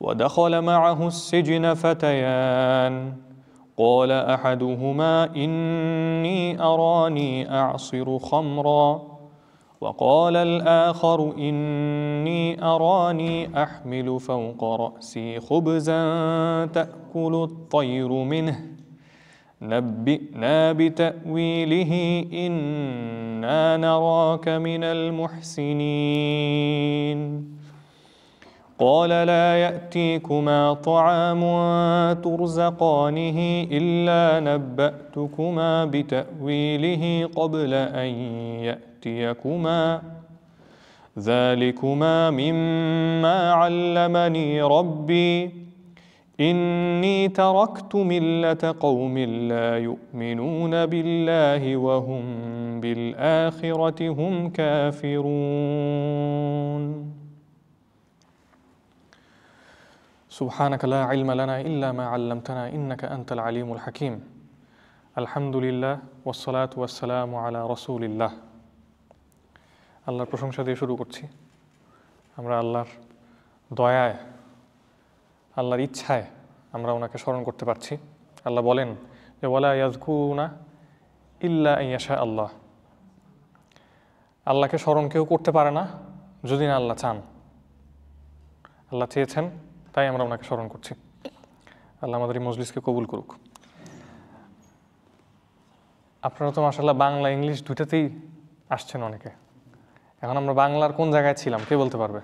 ودخل معه السجن فتيان قال أحدهما إني أراني أعصر خمرا وقال الآخر إني أراني أحمل فوق رأسي خبزا تأكل الطير منه نبئنا بتأويله إنا نراك من المحسنين قال لا يأتيكما طعام ترزقانه إلا نبأتكما بتأويله قبل أن يأتيكما ذلكما مما علمني ربي إني تركت ملة قوم لا يؤمنون بالله وهم بالآخرة هم كافرون سبحانك لا علم لنا إلا ما علمتنا إنك أنت العليم الحكيم الحمد لله والصلاة والسلام على رسول الله আল্লাহর প্রশংসা দিয়ে শুরু করছি। আমরা আল্লাহর দয়ায়, আল্লাহর ইচ্ছায় আমরা ওনাকে স্মরণ করতে পারছি। আল্লাহ বলেন যে ওয়ালা ইয়াযকুরুনা ইল্লা আইয়াশা আল্লাহ, আল্লাহকে স্মরণ কেউ করতে পারে না যদি না আল্লাহ চান। আল্লাহ চেয়েছেন, তাই আমরা ওনাকে স্মরণ করছি। আল্লাহ আমাদের এই মজলিসকে কবুল করুক। আপনারা তো মাশাআল্লাহ বাংলা ইংলিশ দুইটাতেই আসছেন অনেকে। এখন আমরা বাংলার কোন জায়গায় ছিলাম কে বলতে পারবে?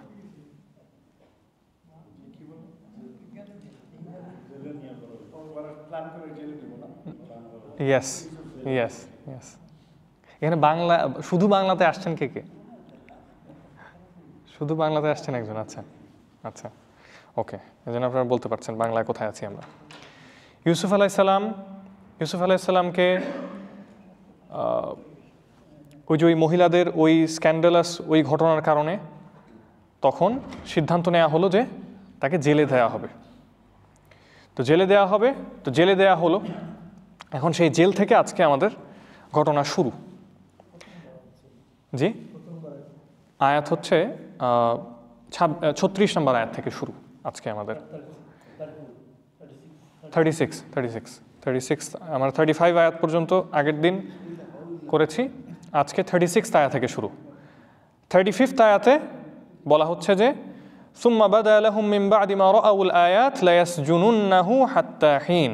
Yes yes yes. এখানে বাংলা, শুধু বাংলাতে আসছেন কে কে? শুধু বাংলাতে আসছেন একজন। আচ্ছা আচ্ছা, ওকে। এই জন্য আপনারা বলতে পারছেন বাংলায় কোথায় আছি আমরা। ইউসুফ আলাইসাল্লামকে ওই যে ওই মহিলাদের ওই স্ক্যান্ডালাস ওই ঘটনার কারণে তখন সিদ্ধান্ত নেওয়া হলো যে তাকে জেলে দেওয়া হবে। তো জেলে দেওয়া হলো। এখন সেই জেল থেকে আজকে আমাদের ঘটনা শুরু। জি, আয়াত হচ্ছে 36 নম্বর আয়াত থেকে শুরু আজকে আমাদের। 36 আমরা 35 আয়াত পর্যন্ত আগের দিন করেছি। আজকে 36 আয়াত থেকে শুরু। 35 আয়াতে বলা হচ্ছে যে সুম্মা বাদা লাহুম মিন বা'দি মা রাআউল আয়াত লা ইয়াসজুনুন্নাহু হাত্তা হিন।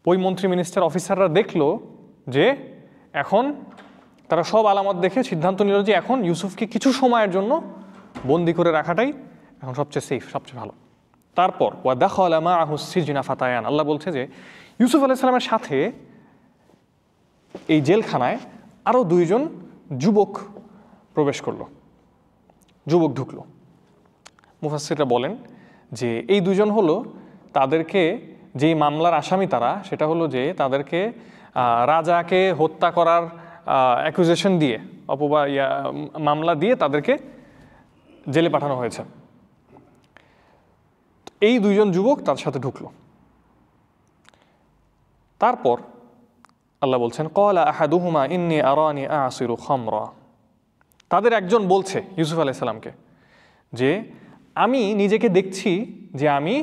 ওই মন্ত্রী মিনিস্টার অফিসাররা দেখলো যে এখন তারা সব আলামত দেখে সিদ্ধান্ত নিল যে এখন ইউসুফকে কিছু সময়ের জন্য বন্দি করে রাখাটাই এখন সবচেয়ে সেফ, সবচেয়ে ভালো। তারপর ওয়া দাখালা মাআহু সিজনা ফাতায়ান, আল্লাহ বলছে যে ইউসুফ আলাইহিস সালামের সাথে এই জেলখানায় আরও 2 জন যুবক প্রবেশ করলো, যুবক ঢুকলো। মুফাসসিররা বলেন যে এই 2 জন হলো তাদেরকে, যেই মামলার আসামি তারা, সেটা হলো যে তাদেরকে রাজাকে হত্যা করার অ্যাকুজেশন দিয়ে মামলা দিয়ে তাদেরকে জেলে পাঠানো হয়েছে। এই 2 জন যুবক তার সাথে ঢুকলো। তারপর আল্লাহ বলছেন ক্বালা আহাদুহুমা ইন্নী আরানি আ'সিরু খামরা। তাদের একজন বলছে ইউসুফ আলাইহিস সালামকে যে আমি নিজেকে দেখছি যে আমি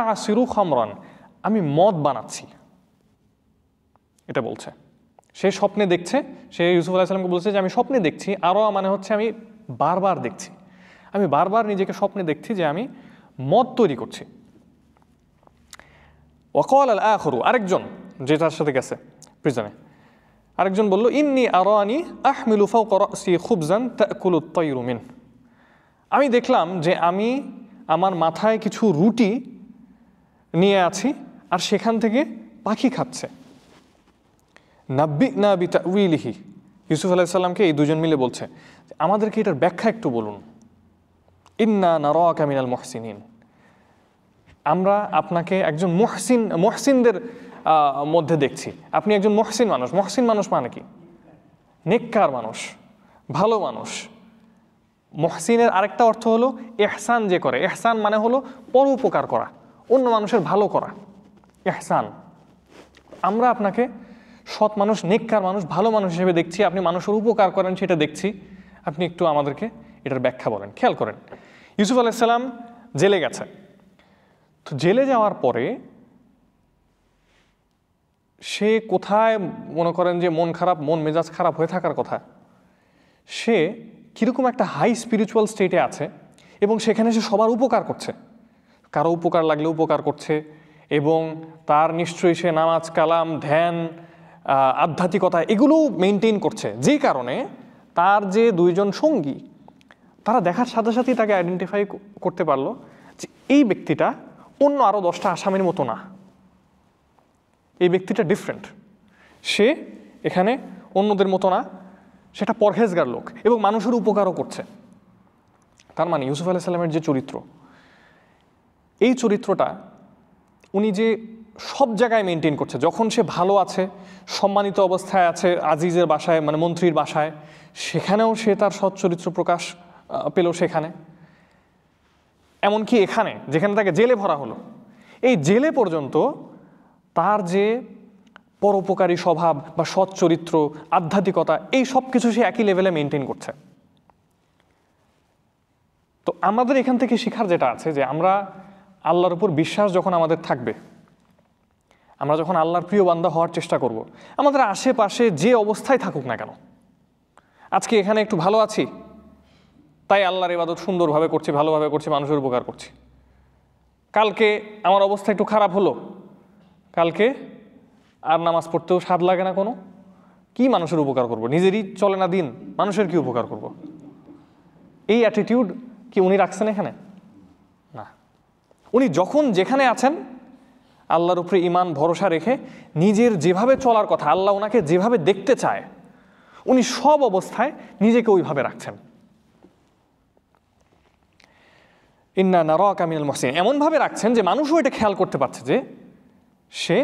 আ'সিরু খামরান, আমি মদ বানাচ্ছি। এটা বলছে, সে স্বপ্নে দেখছে। সে ইউসুফ আলাইহিস সালামকে বলছে যে আমি স্বপ্নে দেখছি। আরও মানে হচ্ছে আমি বারবার দেখছি, আমি বারবার নিজেকে স্বপ্নে দেখছি যে আমি মদ তৈরি করছি। ওয়াকাল আল আখরু, আরেকজন যে তার সাথে গেছে প্রিজনে, আরেকজন বলল ইন্নী আরানি আহমিলু ফাওকা রাসি খুবজান তাকুলু আত-তায়রু মিন। আমি দেখলাম যে আমি আমার মাথায় কিছু রুটি নিয়ে আছি আর সেখান থেকে পাখি খাচ্ছে। নাব্বিনা বিতাউইলিহি, ইউসুফ আলাইহিস সালামকে এই 2 জন মিলে বলছে আমাদেরকে এটার ব্যাখ্যা একটু বলুন। ইন্না নারাকা মিনাল মুহসিনিন, আমরা আপনাকে একজন মুহসিনদের মধ্যে দেখছি। আপনি একজন মুহসিন মানুষ। মুহসিন মানুষ মানে কি? নেককার মানুষ, ভালো মানুষ। মুহসিনের আরেকটা অর্থ হলো ইহসান যে করে। ইহসান মানে হলো পরোপকার করা, অন্য মানুষের ভালো করা, ইহসান। আমরা আপনাকে সৎ মানুষ, নেককার মানুষ, ভালো মানুষ হিসেবে দেখছি। আপনি মানুষের উপকার করেন সেটা দেখছি। আপনি একটু আমাদেরকে এটার ব্যাখ্যা বলেন। খেয়াল করেন, ইউসুফ আলাইহিস সালাম জেলে গেছে। তো জেলে যাওয়ার পরে সে কোথায় মনে করেন যে মন খারাপ, মন মেজাজ খারাপ হয়ে থাকার কথা, সে কীরকম একটা হাই স্পিরিচুয়াল স্টেটে আছে এবং সেখানে সে সবার উপকার করছে, কারো উপকার লাগলে উপকার করছে, এবং তার নিশ্চয়ই সে নামাজ কালাম ধ্যান আধ্যাত্মিকতা এগুলো মেনটেন করছে, যেই কারণে তার যে দুইজন সঙ্গী তারা দেখার সাথে সাথেই তাকে আইডেন্টিফাই করতে পারলো যে এই ব্যক্তিটা অন্য আরও 10টা আসামির মতো না, এই ব্যক্তিটা ডিফারেন্ট, সে এখানে অন্যদের মতো না, সেটা পরহেজগার লোক এবং মানুষের উপকারও করছে। তার মানে ইউসুফ আলাইহিস সালামের যে চরিত্র, এই চরিত্রটা উনি যে সব জায়গায় মেনটেন করছে, যখন সে ভালো আছে, সম্মানিত অবস্থায় আছে আজিজের বাসায়, মানে মন্ত্রীর বাসায়, সেখানেও সে তার সৎ চরিত্র প্রকাশ পেল সেখানে, এমনকি এখানে যেখানে তাকে জেলে ভরা হলো, এই জেলে পর্যন্ত তার যে পরোপকারী স্বভাব বা সৎ চরিত্র, আধ্যাত্মিকতা, এই সব কিছু সে একই লেভেলে মেনটেন করছে। তো আমাদের এখান থেকে শিখার যেটা আছে যে আমরা আল্লাহর উপর বিশ্বাস যখন আমাদের থাকবে, আমরা যখন আল্লাহর প্রিয় বান্দা হওয়ার চেষ্টা করব, আমাদের আশেপাশে যে অবস্থায় থাকুক না কেন, আজকে এখানে একটু ভালো আছি তাই আল্লাহর ইবাদত সুন্দরভাবে করছি, ভালোভাবে করছি, মানুষের উপকার করছি। কালকে আমার অবস্থা একটু খারাপ হলো, কালকে আর নামাজ পড়তেও স্বাদ লাগে না কোনো, কি মানুষের উপকার করব, নিজেরই চলে না দিন, মানুষের কি উপকার করব, এই অ্যাটিটিউড কি উনি রাখছেন এখানে? না, উনি যখন যেখানে আছেন আল্লাহর উপরে ঈমান ভরসা রেখে নিজের যেভাবে চলার কথা, আল্লাহ ওনাকে যেভাবে দেখতে চায়, উনি সব অবস্থায় নিজেকে ওইভাবে রাখছেন। ইন্না নারাকা মিনাল মুহসিনিন, এমনভাবে রাখছেন যে মানুষও এটা খেয়াল করতে পারছে যে সে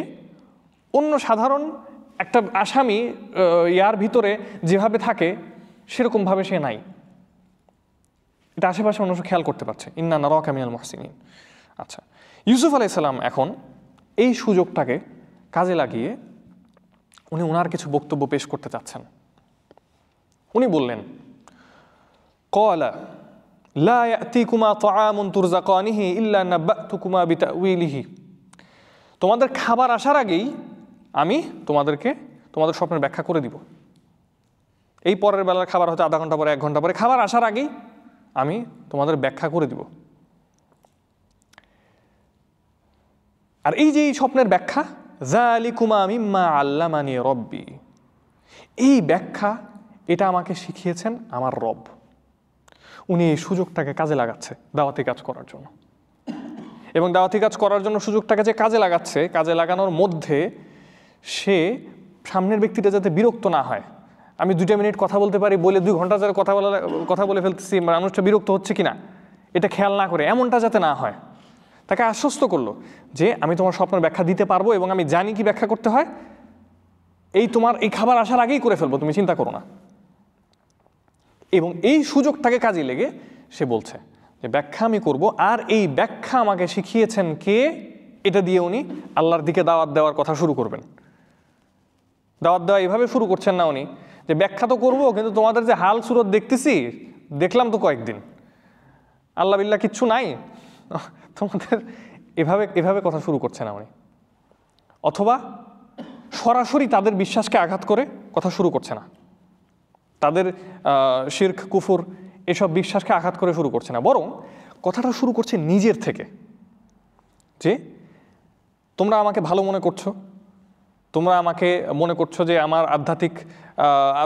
অন্য সাধারণ একটা আসামি ইয়ার ভিতরে যেভাবে থাকে সেরকমভাবে সে নাই, এটা আশেপাশে মানুষ খেয়াল করতে পারছে। ইন্না নারাকা মিনাল মুহসিনিন। আচ্ছা, ইউসুফ আলাইহিস সালাম এখন এই সুযোগটাকে কাজে লাগিয়ে উনি ওনার কিছু বক্তব্য পেশ করতে চাচ্ছেন। উনি বললেন, ক্বালা লা ইয়াতিকুমা তাআমুন তুরযাকানিহি ইল্লা নাব্বাতুকুমা বিতাউইলিহি, তোমাদের খাবার আসার আগেই আমি তোমাদের স্বপ্নের ব্যাখ্যা করে দিব। এই পরের বেলার খাবার হয়তো আধা ঘন্টা পরে, 1 ঘন্টা পরে, খাবার আসার আগেই আমি তোমাদের ব্যাখ্যা করে দিব। আর এই যে এই স্বপ্নের ব্যাখ্যা, যালিকুমা মিম্মা আল্লামানি রব্বি, এই ব্যাখ্যা এটা আমাকে শিখিয়েছেন আমার রব। উনি এই সুযোগটাকে কাজে লাগাচ্ছে দাওয়াতি কাজ করার জন্য, এবং দাওয়াতি কাজ করার জন্য সুযোগটাকে যে কাজে লাগাচ্ছে, কাজে লাগানোর মধ্যে সে সামনের ব্যক্তিটা যাতে বিরক্ত না হয়। আমি 2 মিনিট কথা বলতে পারি বলে 2 ঘন্টা যাতে কথা বলে ফেলতেছি, মানুষটা বিরক্ত হচ্ছে কিনা এটা খেয়াল না করে, এমনটা যাতে না হয়, তাকে আশ্বস্ত করলো যে আমি তোমার স্বপ্নের ব্যাখ্যা দিতে পারবো এবং আমি জানি কি ব্যাখ্যা করতে হয়, তোমার এই খাবার আসার আগেই করে ফেলবো, তুমি চিন্তা করো না। এবং এই সুযোগটাকে কাজে লেগে সে বলছে যে ব্যাখ্যা আমি করব, আর এই ব্যাখ্যা আমাকে শিখিয়েছেন কে, এটা দিয়ে উনি আল্লাহর দিকে দাওয়াত দেওয়ার কথা শুরু করবেন। দাওয়াত দেওয়া এইভাবে শুরু করছেন না উনি যে ব্যাখ্যা তো করবো, কিন্তু তোমাদের যে হাল সুরত দেখতেছি, দেখলাম তো কয়েকদিন, আল্লাহ বিল্লাহ কিচ্ছু নাই তোমাদের, এভাবে কথা শুরু করছে না উনি। অথবা সরাসরি তাদের বিশ্বাসকে আঘাত করে কথা শুরু করছে না, তাদের শিরক কুফর এসব বিশ্বাসকে আঘাত করে শুরু করছে না, বরং কথাটা শুরু করছে নিজের থেকে, যে তোমরা আমাকে ভালো মনে করছো, তোমরা আমাকে মনে করছো যে আমার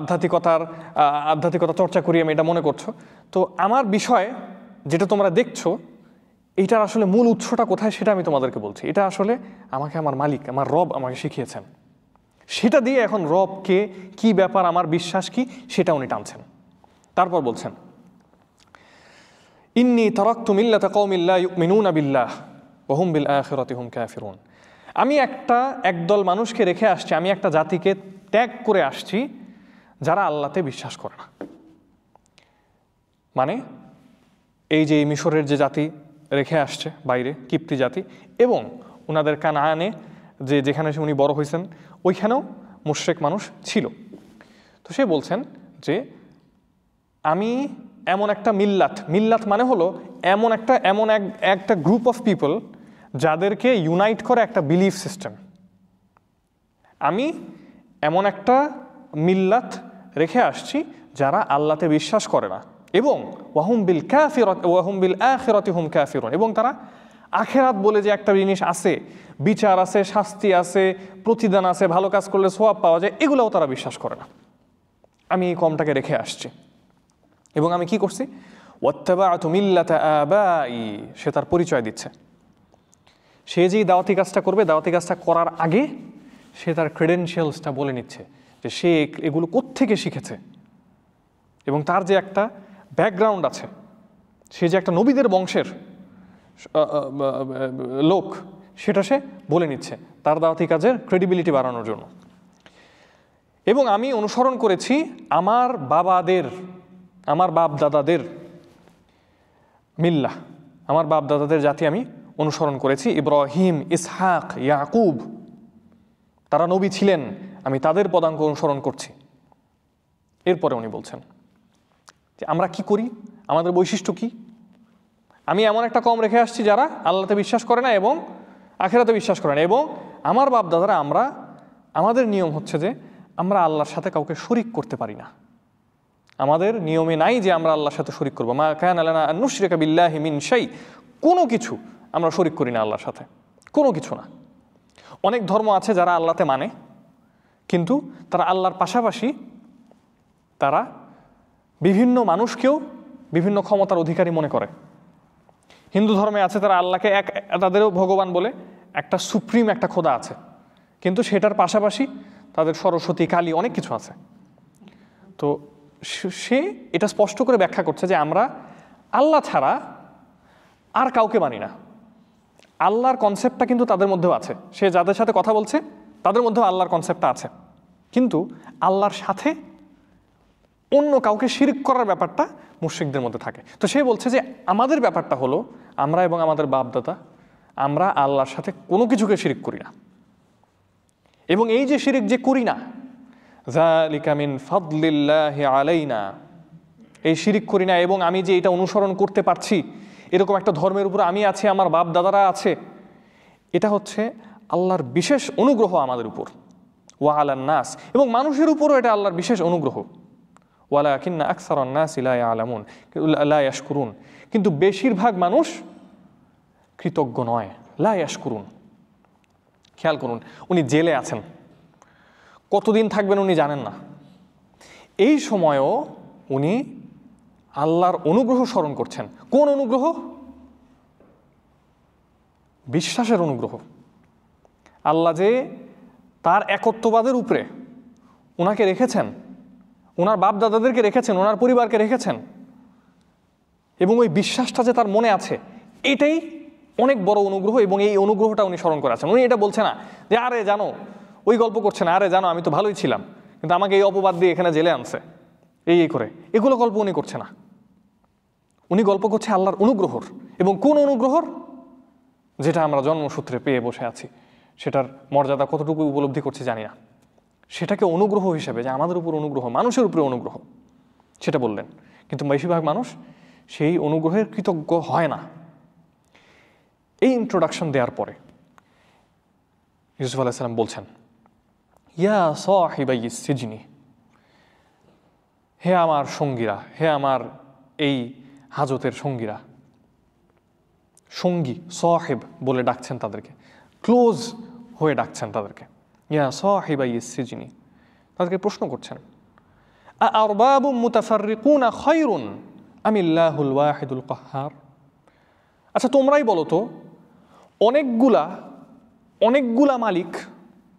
আধ্যাত্মিকতা চর্চা করি আমি, এটা মনে করছো। তো আমার বিষয় যেটা তোমরা দেখছো, এইটার আসলে মূল উৎসটা কোথায় সেটা আমি তোমাদেরকে বলছি। এটা আসলে আমাকে আমার মালিক, আমার রব আমাকে শিখিয়েছেন, সেটা দিয়ে এখন রবকে কি ব্যাপার, আমার বিশ্বাস কি, সেটা উনি টানছেন। তারপর বলছেন, ইন্নী তারাকতু মিল্লাতা কওমিন লা ইউমিনুনা বিল্লাহ ওয়া হুম বিল আখিরাতি হুম কাফিরুন, আমি একদল মানুষকে রেখে আসছি, আমি একটা জাতিকে ত্যাগ করে আসছি যারা আল্লাহতে বিশ্বাস করে না। মানে এই যে মিশরের যে জাতি রেখে আসছে বাইরে, কিপ্তি জাতি, এবং ওনাদের কানানে যেখানে উনি বড় হয়েছেন ওইখানেও মুশরিক মানুষ ছিল। তো সে বলছেন যে আমি এমন একটা মিল্লাত মানে হলো এমন একটা গ্রুপ অফ পিপল যাদেরকে ইউনাইট করে একটা বিলিফ সিস্টেম। আমি এমন একটা মিল্লাত রেখে আসছি যারা আল্লাহতে বিশ্বাস করে না এবং ওয়াহুম বিল আখিরাতি হুম কাফিরুন, এবং তারা আখেরাত বলে যে একটা জিনিস আছে, বিচার আছে, শাস্তি আছে, প্রতিদান আছে, ভালো কাজ করলে সওয়াব পাওয়া যায়, এগুলোও তারা বিশ্বাস করে না। আমি এই কমটাকে রেখে আসছি এবং আমি কি করছি, ওয়াত্তাবা'তু মিল্লাতা আবাই, সে তার পরিচয় দিচ্ছে। সে যেই দাওয়াতি কাজটা করবে, দাওয়াতি কাজটা করার আগে সে তার ক্রেডেনশিয়ালসটা বলে নিচ্ছে যে সে এগুলো কোত্থেকে শিখেছে এবং তার যে একটা ব্যাকগ্রাউন্ড আছে, সে যে একটা নবীদের বংশের লোক, সেটা সে বলে নিচ্ছে তার দাওয়াতি কাজের ক্রেডিবিলিটি বাড়ানোর জন্য। এবং আমি অনুসরণ করেছি আমার বাপ দাদাদের মিল্লাহ, আমার বাপ দাদাদের জাতি আমি অনুসরণ করেছি। ইব্রাহিম, ইসহাক, ইয়াকুব, তারা নবী ছিলেন, আমি তাদের পদাঙ্ক অনুসরণ করছি। এরপরে উনি বলছেন যে আমরা কি করি, আমাদের বৈশিষ্ট্য কি। আমি এমন একটা কম রেখে আসছি যারা আল্লাহতে বিশ্বাস করে না এবং আখিরাতে বিশ্বাস করে না, এবং আমার বাপ দাদারা আমাদের নিয়ম হচ্ছে যে আমরা আল্লাহর সাথে কাউকে শরিক করতে পারি না। আমাদের নিয়মে নাই যে আমরা আল্লাহর সাথে শরিক করবো। মা কানা লানা আন নুশরিকা বিল্লাহি মিন শাই, কোনো কিছু আমরা শরিক করি না আল্লাহর সাথে, কোনো কিছু না। অনেক ধর্ম আছে যারা আল্লাহতে মানে, কিন্তু তারা আল্লাহর পাশাপাশি তারা বিভিন্ন মানুষকেও বিভিন্ন ক্ষমতার অধিকারী মনে করে। হিন্দু ধর্মে আছে তারা আল্লাহকে তাদেরও ভগবান বলে, একটা সুপ্রিম একটা খোদা আছে, কিন্তু সেটার পাশাপাশি তাদের সরস্বতী, কালী, অনেক কিছু আছে। তো সে এটা স্পষ্ট করে ব্যাখ্যা করছে যে আমরা আল্লাহ ছাড়া আর কাউকে মানি না। আল্লাহর কনসেপ্টটা কিন্তু তাদের মধ্যেও আছে, সে যাদের সাথে কথা বলছে তাদের মধ্যেও আল্লাহর কনসেপ্টটা আছে, কিন্তু আল্লাহর সাথে অন্য কাউকে শিরক করার ব্যাপারটা মুশরিকদের মধ্যে থাকে। তো সে বলছে যে আমাদের ব্যাপারটা হলো আমরা এবং আমাদের বাপদাদা আমরা আল্লাহর সাথে কোনো কিছুকে শিরক করি না, এবং এই যে শিরক যে করি না, যালিকা মিন ফাদলিল্লাহি আলাইনা, এই শিরক করি না এবং আমি যে এটা অনুসরণ করতে পারছি, এরকম একটা ধর্মের উপর আমি আছি, আমার বাপ দাদারা আছে, এটা হচ্ছে আল্লাহর বিশেষ অনুগ্রহ আমাদের উপর। ওয়া আলান নাস, এবং মানুষের উপরও এটা আল্লাহর বিশেষ অনুগ্রহ। ওয়ালাকিন্না আকসারান নাসি লা ইয়ালামুন, লা ইয়াশকুরুন, কিন্তু বেশিরভাগ মানুষ কৃতজ্ঞ নয়। লা ইয়াশকুরুন, খেয়াল করুন, উনি জেলে আছেন, কতদিন থাকবেন উনি জানেন না। এই সময়ও উনি আল্লাহর অনুগ্রহ স্মরণ করছেন। কোন অনুগ্রহ? বিশ্বাসের অনুগ্রহ। আল্লাহ যে তার একত্ববাদের উপরে ওনাকে রেখেছেন, ওনার বাপ দাদাদেরকে রেখেছেন, ওনার পরিবারকে রেখেছেন, এবং ওই বিশ্বাসটা যে তার মনে আছে, এটাই অনেক বড় অনুগ্রহ, এবং এই অনুগ্রহটা উনি স্মরণ করে আছেন। উনি এটা বলছে না যে আরে জানো, ওই গল্প করছে না, আরে জানো আমি তো ভালোই ছিলাম, কিন্তু আমাকে এই অপবাদ দিয়ে এখানে জেলে আনছে, এই করে, এগুলো গল্প উনি করছে না। উনি গল্প করছে আল্লাহর অনুগ্রহর, এবং কোন অনুগ্রহর? যেটা আমরা জন্মসূত্রে পেয়ে বসে আছি, সেটার মর্যাদা কতটুকু উপলব্ধি করছি জানি না, সেটাকে অনুগ্রহ হিসেবে, যে আমাদের উপর অনুগ্রহ, মানুষের উপরে অনুগ্রহ, সেটা বললেন। কিন্তু বেশিরভাগ মানুষ সেই অনুগ্রহের কৃতজ্ঞ হয় না। এই ইন্ট্রোডাকশন দেওয়ার পরে ইউসুফ আলাইহিস সালাম বলছেন, ইয়া সাহিবাই সিজনি, হে আমার সঙ্গীরা, হে আমার এই হাজতের সঙ্গীরা। সঙ্গী, সাহিব বলে ডাকছেন তাদেরকে, ক্লোজ হয়ে ডাকছেন তাদেরকে, ইয়া সাহিবাই সিজনি। তাদেরকে প্রশ্ন করছেন, আরবাবুম মুতাফাররিকুনা খায়রুন আমিল্লাহুল ওয়াহিদুল কাহ্হার। আচ্ছা তোমরাই বলো তো, অনেকগুলা মালিক,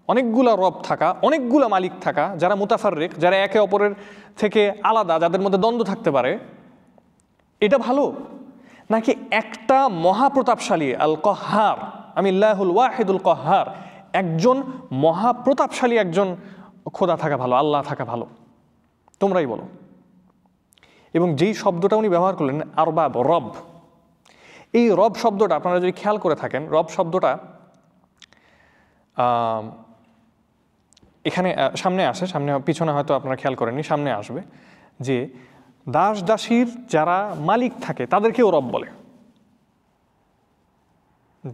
অনেকগুলা রব থাকা, অনেকগুলা মালিক থাকা, যারা মুতাফাররিক, যারা একে অপরের থেকে আলাদা, যাদের মধ্যে দ্বন্দ্ব থাকতে পারে, এটা ভালো, নাকি একটা মহাপ্রতাপশালী আল কাহ্হার, আমিল্লাহুল ওয়াহিদুল কাহ্হার, একজন মহাপ্রতাপশালী একজন খোদা থাকা ভালো, আল্লাহ থাকা ভালো? তোমরাই বলো। এবং যেই শব্দটা উনি ব্যবহার করলেন, আরবাব, রব, এই রব শব্দটা আপনারা যদি খেয়াল করে থাকেন, রব শব্দটা এখানে সামনে আসে, সামনে, পিছনে হয়তো আপনারা খেয়াল করেননি, সামনে আসবে যে দাস দাসীর যারা মালিক থাকে তাদেরকেও রব বলে।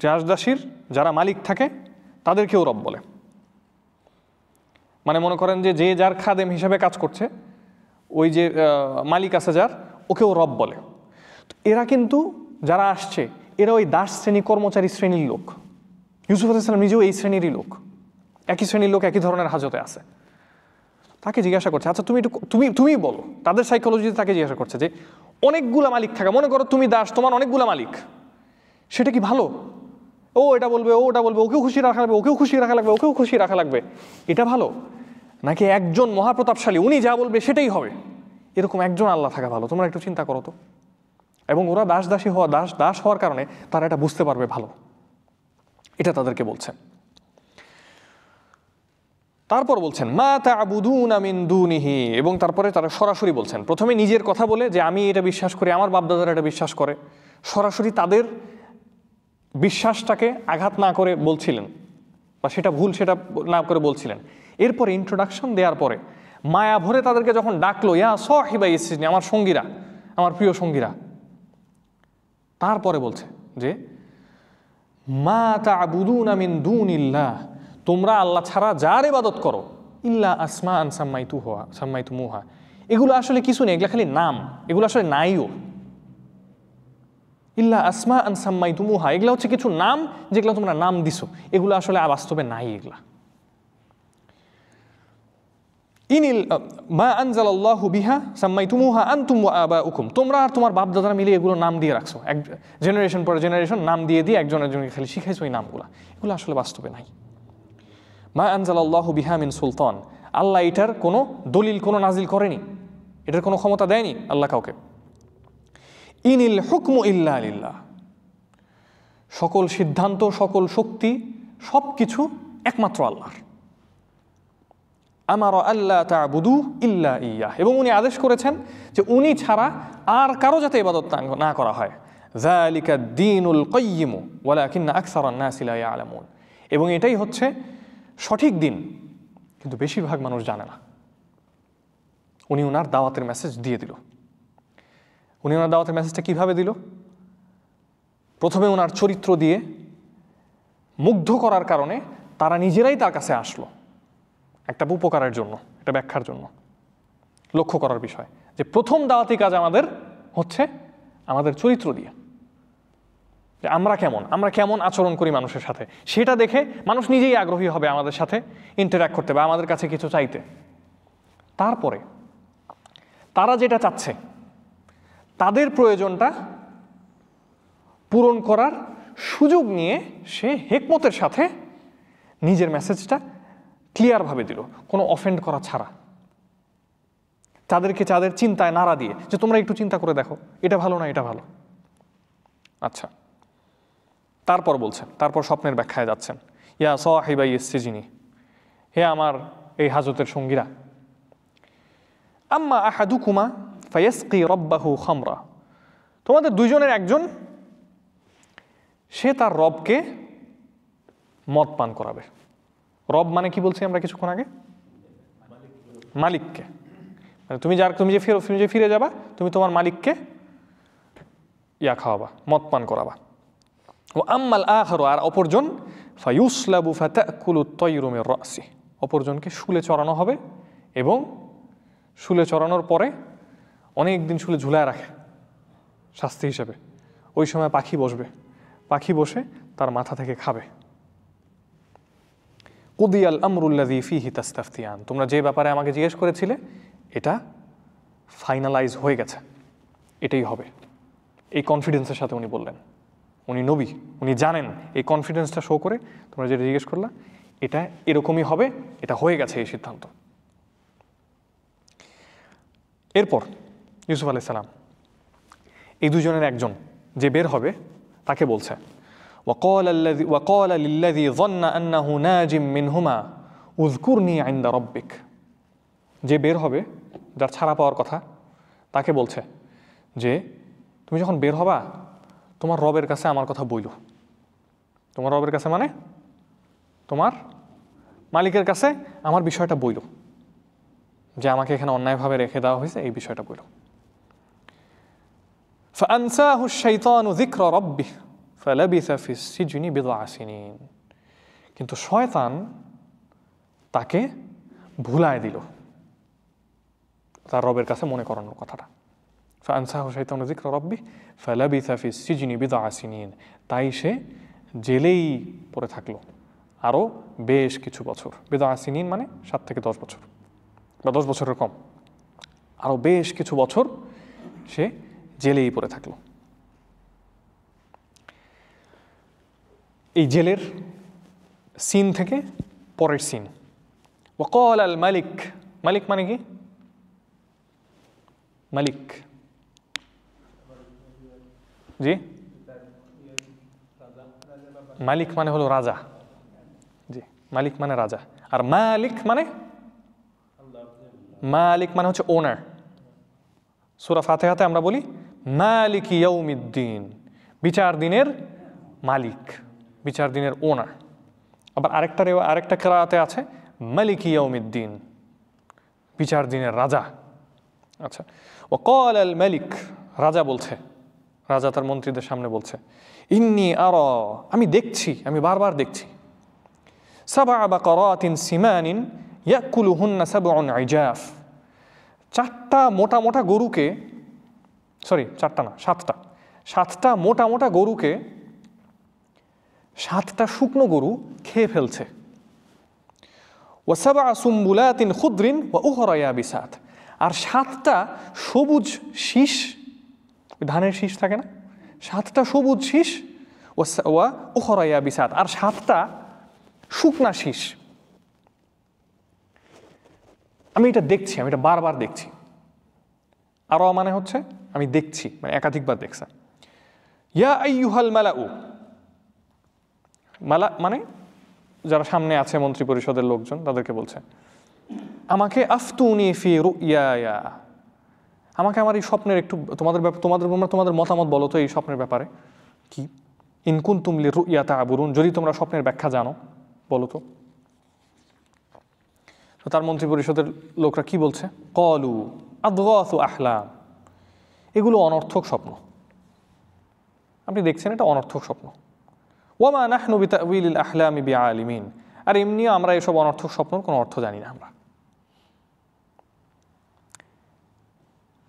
দাস দাসীর যারা মালিক থাকে তাদেরকেও রব বলে। মানে মনে করেন যে যে যার খাদেম হিসাবে কাজ করছে, ওই যে মালিক আছে যার, ওকেও রব বলে। তো এরা কিন্তু যারা আসছে এরা ওই দাস শ্রেণী, কর্মচারী শ্রেণীর লোক। ইউসুফ আলাইহিস সালাম নিজেও এই শ্রেণীরই লোক, একই শ্রেণীর লোক, একই ধরনের হাজতে আছে। তাকে জিজ্ঞাসা করছে, আচ্ছা তুমি একটু তুমি বলো, তাদের সাইকোলজিতে তাকে জিজ্ঞাসা করছে যে অনেকগুলা মালিক থাকা, মনে করো তুমি দাস, তোমার অনেকগুলা মালিক, সেটা কি ভালো? ও এটা বলবে, ও ওটা বলবে, ওকেও খুশি রাখা লাগবে, ওকেও খুশি রাখা লাগবে, ওকেও খুশি রাখা লাগবে, এটা ভালো? নাকি একজন মহাপ্রতাপশালী, উনি যা বলবে সেটাই হবে, এরকম একজন আল্লাহ থাকা ভালো? তোমরা একটু চিন্তা করো তো। এবং ওরা দাসী হওয়া, দাস হওয়ার কারণে তারা এটা বুঝতে পারবে ভালো, এটা তাদেরকে বলছেন। তারপর বলছেন মা তা'বুদুনা মিন দুনিহি, এবং তারপরে তারা সরাসরি বলছেন, প্রথমে নিজের কথা বলে যে আমি এটা বিশ্বাস করি, আমার বাপদাদারা এটা বিশ্বাস করে, সরাসরি তাদের বিশ্বাসটাকে আঘাত না করে বলছিলেন, বা সেটা ভুল সেটা না করে বলছিলেন। এরপরে ইন্ট্রোডাকশন দেওয়ার পরে মায়া ভরে তাদেরকে যখন ডাকলো, ইয়া সাহিবা ইসজিন, আমার সঙ্গীরা, আমার প্রিয় সঙ্গীরা, তারপরে বলছে যে মা তা'বুদুনা মিন দুনিল্লাহ, তোমরা আল্লাহ ছাড়া যার ইবাদত করো, ইল্লা আসমাআন সাম্মাইতুমুহা, এগুলো আসলে কিছু নেই, এগুলো খালি নাম, এগুলো আসলে নাইও। ইল্লা আসমাআন সাম্মাইতুমুহা, এগুলো হচ্ছে কিছু নাম যেগুলো তোমরা নাম দিছো, এগুলো আসলে বাস্তবে নাই। এগুলা ইনিল মা আনজালাল্লাহু বিহা সাম্মাইতুমুহা আনতুম ওয়া আবাউকুম, তোমরা আর তোমার বাপ দাদারা মিলে এগুলো নাম দিয়ে রাখছো, এক জেনারেশন পরে জেনারেশন নাম দিয়ে একজন একজনকে খালি শিখাইছো এই নামগুলো, এগুলো আসলে বাস্তবে নাই। মা আনজালাল্লাহু বিহা মিন সুলতান, আল্লাহ এটার কোনো দলিল কোনো নাজিল করেনি, এটার কোনো ক্ষমতা দেয়নি আল্লাহ কাউকে। ইনিল হুকমু ইল্লা লিল্লাহ, সকল সিদ্ধান্ত, সকল শক্তি, সব কিছু একমাত্র আল্লাহর। আমারা আল্লাহ তা'বুদু ইল্লা ইয়্যাহ, এবং উনি আদেশ করেছেন যে উনি ছাড়া আর কারো যাতে ইবাদত না করা হয়। যালিকা দ্বীনুল কাইয়্যিম ওয়ালাকিন্না আকসারান নাসি লা ইয়ালামুন, এবং এটাই হচ্ছে সঠিক দিন, কিন্তু বেশিরভাগ মানুষ জানে না। উনি ওনার দাওয়াতের মেসেজ দিয়ে দিল। উনি ওনার দাওয়াতের মেসেজটা কিভাবে দিল? প্রথমে ওনার চরিত্র দিয়ে মুগ্ধ করার কারণে তারা নিজেরাই তার কাছে আসলো, একটা উপকারের জন্য, একটা ব্যাখ্যার জন্য। লক্ষ্য করার বিষয় যে প্রথম দাওয়াতি কাজ আমাদের হচ্ছে আমাদের চরিত্র দিয়ে, যে আমরা কেমন আচরণ করি মানুষের সাথে, সেটা দেখে মানুষ নিজেই আগ্রহী হবে আমাদের সাথে ইন্টারঅ্যাক্ট করতে বা আমাদের কাছে কিছু চাইতে। তারপরে তারা যেটা চাচ্ছে তাদের প্রয়োজনটা পূরণ করার সুযোগ নিয়ে সে হিকমতের সাথে নিজের মেসেজটা ক্লিয়ারভাবে দিল, কোনো অফেন্ড করা ছাড়া, তাদেরকে তাদের চিন্তায় নাড়া দিয়ে যে তোমরা একটু চিন্তা করে দেখো, এটা ভালো না এটা ভালো। আচ্ছা, তারপর বলছেন, তারপর স্বপ্নের ব্যাখ্যায় যাচ্ছেন, ইয়া সাহিবা ইসজিনি, হে আমার এই হাজতের সঙ্গীরা, আম্মা আহাদুকুমা ফায়াসকি রব্বাহু খামরা, তোমাদের দুইজনের একজন সে তার রবকে মদ পান করাবে। রব মানে কি বলছি আমরা কিছুক্ষণ আগে? মালিককে। মানে তুমি যে ফিরে যাবা, তুমি তোমার মালিককে ইয়া খাওয়াবা, মদ পান করাবা। ও আম্মাল আখারু, আর অপরজন ফায়ুসলাবু ফাতাকুলু তায়রু মির রাসি, অপরজনকে শুলে চড়ানো হবে, এবং শুলে চড়ানোর পরে অনেক দিন শুলে ঝুলায় রাখে শাস্তি হিসেবে। ওই সময় পাখি বসবে, পাখি বসে তার মাথা থেকে খাবে। কুদিয়াল আমরুল্লাযী ফীহি তাস্তাফতিয়ান, তোমরা যে ব্যাপারে আমাকে জিজ্ঞেস করেছিলে এটা ফাইনালাইজ হয়ে গেছে, এটাই হবে। এই কনফিডেন্সের সাথে উনি বললেন, উনি নবী, উনি জানেন, এই কনফিডেন্সটা শো করে তোমরা যেটা জিজ্ঞেস করলা এটা এরকমই হবে, এটা হয়ে গেছে এই সিদ্ধান্ত। এরপর ইউসুফ আলাইহিস সালাম এই দুজনের একজন যে বের হবে তাকে বলছে, وقال للذي ظن أنه ناج منهما اذكرني عند ربك, যে বের হবে, যার ছাড়া পাওয়ার কথা, তাকে বলছে যে তুমি যখন বের হবা তোমার রবের কাছে আমার কথা বইল। তোমার রবের কাছে মানে তোমার মালিকের কাছে আমার বিষয়টা বইল, যে আমাকে এখানে অন্যায়ভাবে রেখে দেওয়া হয়েছে এই বিষয়টা বইল। فأنساه الشيطان ذكر ربه فلبث في السجن بضع سنين কিন্তু শয়তান তাকে ভুলায় দিল তার রবের কাছে মনে করানোর কথাটা فأنساه الشيطان ذكر ربه فلبث في السجن بضع سنين তাই সে জেলেই পড়ে থাকলো আরও বেশ কিছু বছর বিদা সিনিন মানে 7 থেকে 10 বছর বা 10 বছরের কম আরও বেশ কিছু বছর সে জেলেই পড়ে থাকলো এই জেলের সিন থেকে পরের সিন ওয়াকাল আল মালিক মালিক মানে কি মালিক জি মালিক মানে হলো রাজা জি মালিক মানে রাজা আর মালিক মানে হচ্ছে ওনার সূরা ফাতিহাতে আমরা বলি মালিক ইয়াউমিদ্দিন বিচার দিনের মালিক বিচার দিনের ওনার আবার আরেকটা কিরাআতে আছে মালিক ইয়াউমিদ্দিন বিচার দিনের রাজা আচ্ছা ওয়াকাল আল মালিক রাজা বলছে রাজা তার মন্ত্রীদের সামনে বলছে ইন্নী আরা আমি দেখছি আমি বারবার দেখছি সাবআ বাকারাতিন সিমানিন ইয়াকুলুহুন্না সাবউন ইজাফ 4টা মোটা মোটা গরুকে সরি 4টা না 7টা মোটা মোটা গরুকে 7টা শুকনো গরু খেয়ে ফেলছে ওয়া সাবআ সুম্বুলাতিন খুদরিন ওয়া উখরা ইয়াবিসাত আর 7টা সবুজ শীষ ধানের শীষ থাকে না 7টা সবুজ শীষ ওয়া উখরা ইয়াবিসাত আর 7টা শুকনা শীষ আমি এটা দেখছি আমি এটা বারবার দেখছি আরো মানে হচ্ছে আমি দেখছি মানে একাধিকবার দেখছি ইয়া আইয়ুহাল মালাউ মালা মানে যারা সামনে আছে মন্ত্রী পরিষদের লোকজন তাদেরকে বলছে আমাকে আফতুনি ফি রুইয়া আমাকে আমার এই স্বপ্নের একটু তোমাদের মতামত বলো তো এই স্বপ্নের ব্যাপারে কি ইন কুনতুম লিরুইয়া তা'বুরুন যদি তোমরা স্বপ্নের ব্যাখ্যা জানো বলো তো তার মন্ত্রী পরিষদের লোকরা কি বলছে ক্বালু আদগাসু আহলাম এগুলো অনর্থক স্বপ্ন আপনি দেখছেন এটা অনর্থক স্বপ্ন ওয়ামা নাহনু বিতা'উইলিল আহলামি বিআলিমিন আর এমনিও আমরা এসব অনর্থক স্বপ্নের কোনো অর্থ জানি না আমরা